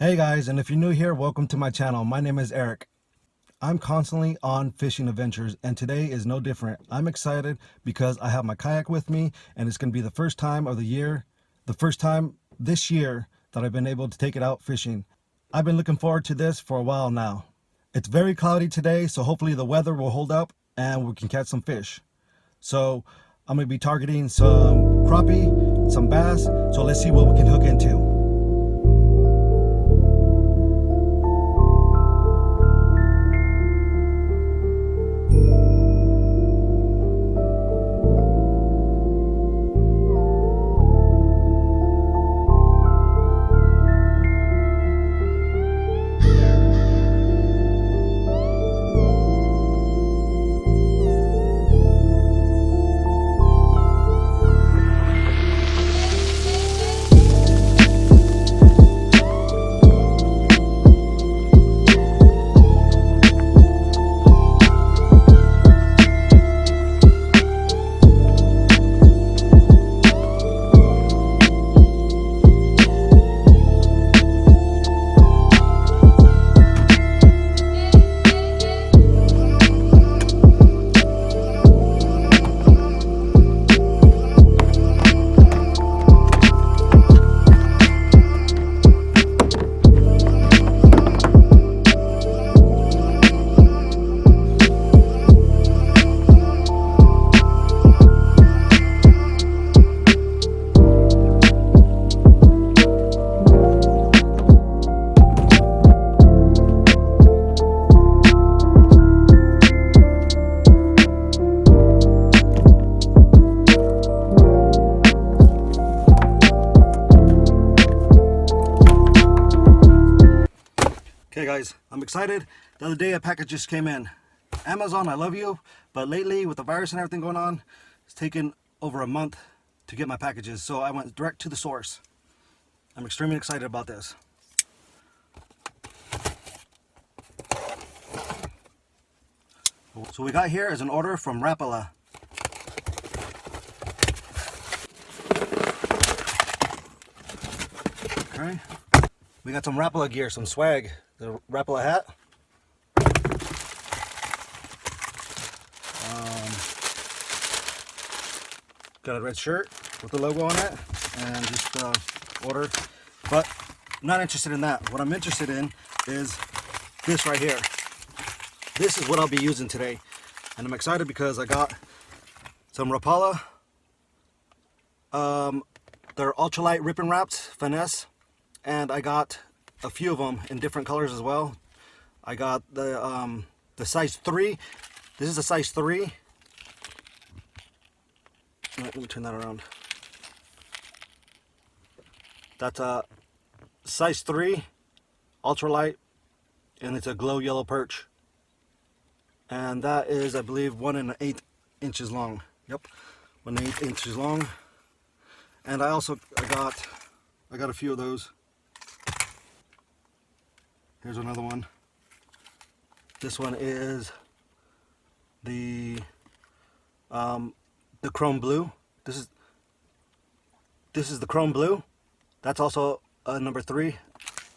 Hey guys, and if you're new here, welcome to my channel. My name is Eric. I'm constantly on fishing adventures, and today is no different. I'm excited because I have my kayak with me, and it's going to be the first time of the year, the first time this year that I've been able to take it out fishing. I've been looking forward to this for a while now. It's very cloudy today, so hopefully the weather will hold up and we can catch some fish. So I'm going to be targeting some crappie, some bass, so let's see what we can hook into. Okay guys, I'm excited. The other day a package just came in. Amazon, I love you, but lately with the virus and everything going on, it's taken over a month to get my packages, so I went direct to the source. I'm extremely excited about this. So we got here is an order from Rapala. Okay. We got some Rapala gear, some swag. The Rapala hat. Got a red shirt with the logo on it, and just order. But I'm not interested in that. What I'm interested in is this right here. This is what I'll be using today, and I'm excited because I got some Rapala. They're ultralight ripping wrapped finesse, and I got a few of them in different colors as well. I got the size 3. This is a size 3. Let me turn that around. That's a size 3 ultralight, and it's a glow yellow perch. And that is, I believe, 1 1/8 inches long. Yep, 1 1/8 inches long. And I got a few of those. Here's another one. This one is the chrome blue. This is the chrome blue. That's also number 3,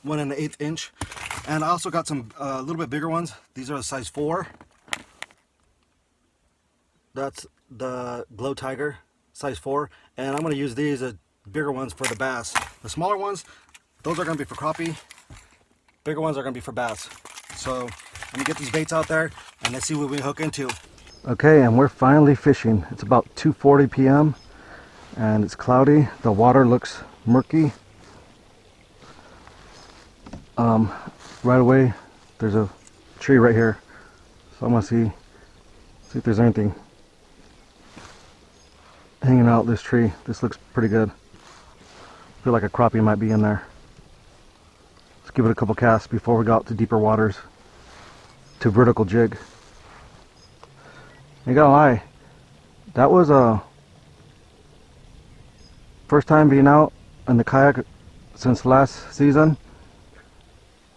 1 1/8 inch. And I also got some a little bit bigger ones. These are a size 4. That's the Glow Tiger, size 4. And I'm going to use these bigger ones for the bass. The smaller ones, those are going to be for crappie. Bigger ones are going to be for bass. So let me get these baits out there and let's see what we hook into. Okay, and we're finally fishing. It's about 2:40 p.m. and it's cloudy. The water looks murky. Right away, there's a tree right here. So I'm going to see if there's anything hanging out this tree. This looks pretty good. I feel like a crappie might be in there. Let's give it a couple casts before we go out to deeper waters to vertical jig. I gotta lie, that was a first time being out in the kayak since last season.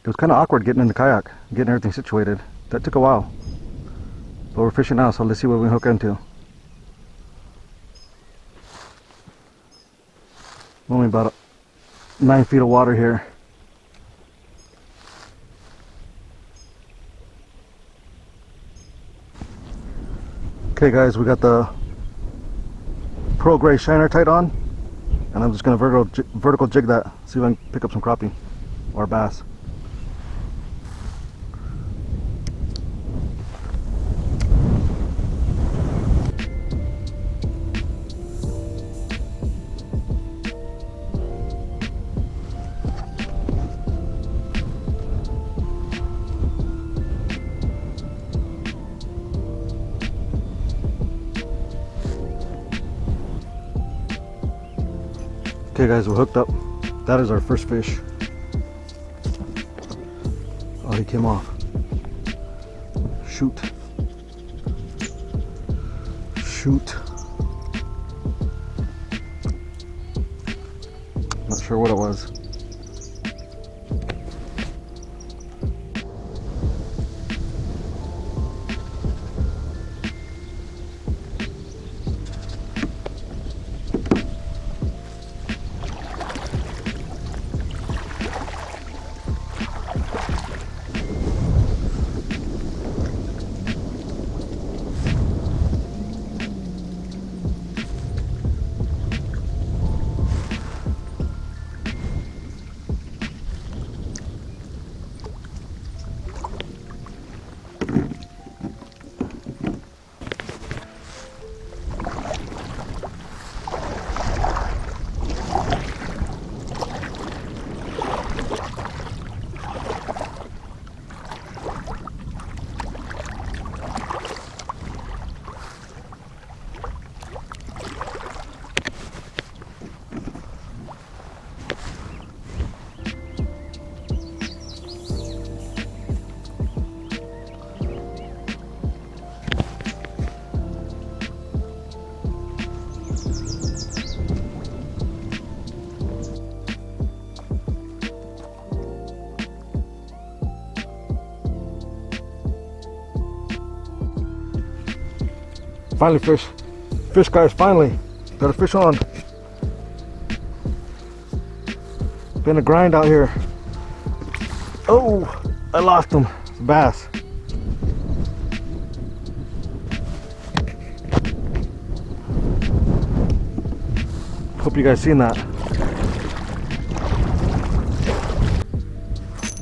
It was kind of awkward getting in the kayak, getting everything situated. That took a while. But we're fishing now, so let's see what we hook into. Only about 9 feet of water here. Okay guys, we got the Pearl Gray shiner tight on, and I'm just gonna vertical jig that, see if I can pick up some crappie or bass. Okay guys, we're hooked up. That is our first fish. Oh, he came off. Shoot. Shoot. Not sure what it was. Finally fish guys, finally. Got a fish on. Been a grind out here. Oh, I lost him. It's a bass. Hope you guys seen that.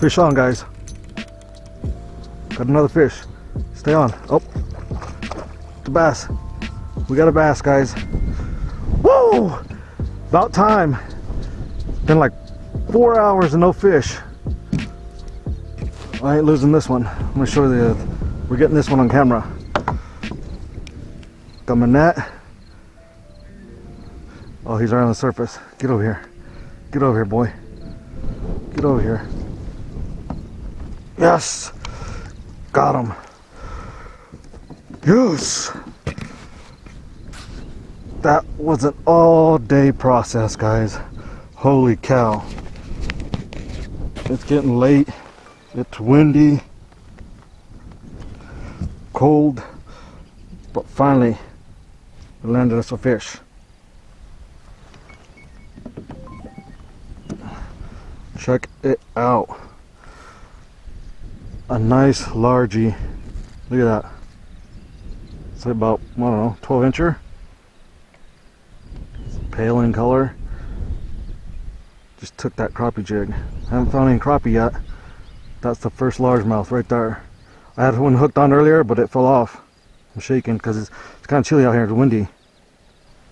Fish on guys. Got another fish. Stay on. Oh. The bass. We got a bass, guys. Woo! About time. Been like 4 hours and no fish. I ain't losing this one. I'm gonna show you. We're getting this one on camera. Got my net. Oh, he's right on the surface. Get over here. Get over here, boy. Get over here. Yes! Got him. Yes! That was an all-day process, guys. Holy cow. It's getting late. It's windy. Cold. But finally, we landed us a fish. Check it out. A nice largie. Look at that. It's about, I don't know, 12 incher. It's pale in color. Just took that crappie jig. Haven't found any crappie yet. That's the first largemouth right there. I had one hooked on earlier, but it fell off. I'm shaking because it's kind of chilly out here. It's windy.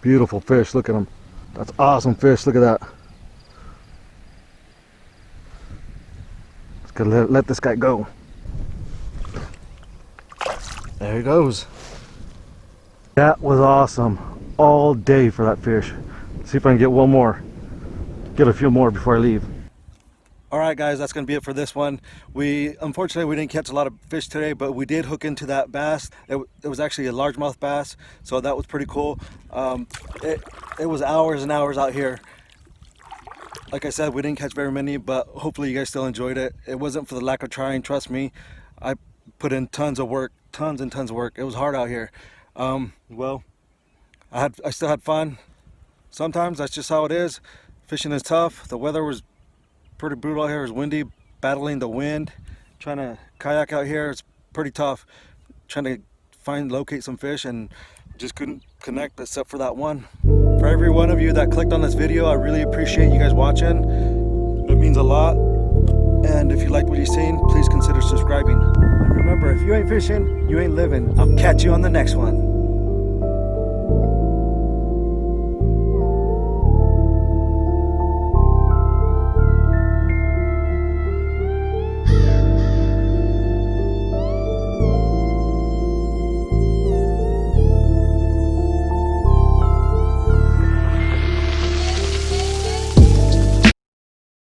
Beautiful fish. Look at them. That's awesome fish. Look at that. Just gotta let this guy go. There he goes. That was awesome. All day for that fish. See if I can get one more. Get a few more before I leave. Alright guys, that's going to be it for this one. Unfortunately we didn't catch a lot of fish today, but we did hook into that bass. It was actually a largemouth bass, so that was pretty cool. It was hours and hours out here. Like I said, we didn't catch very many, but hopefully you guys still enjoyed it. It wasn't for the lack of trying, trust me. I put in tons of work, tons and tons of work. It was hard out here. Well, I still had fun. Sometimes that's just how it is. Fishing is tough. The weather was pretty brutal out here. It was windy, battling the wind. Trying to kayak out here, it's pretty tough. Trying to locate some fish, and just couldn't connect except for that one. For every one of you that clicked on this video, I really appreciate you guys watching. It means a lot. And if you like what you've seen, please consider subscribing. And remember, if you ain't fishing, you ain't living. I'll catch you on the next one.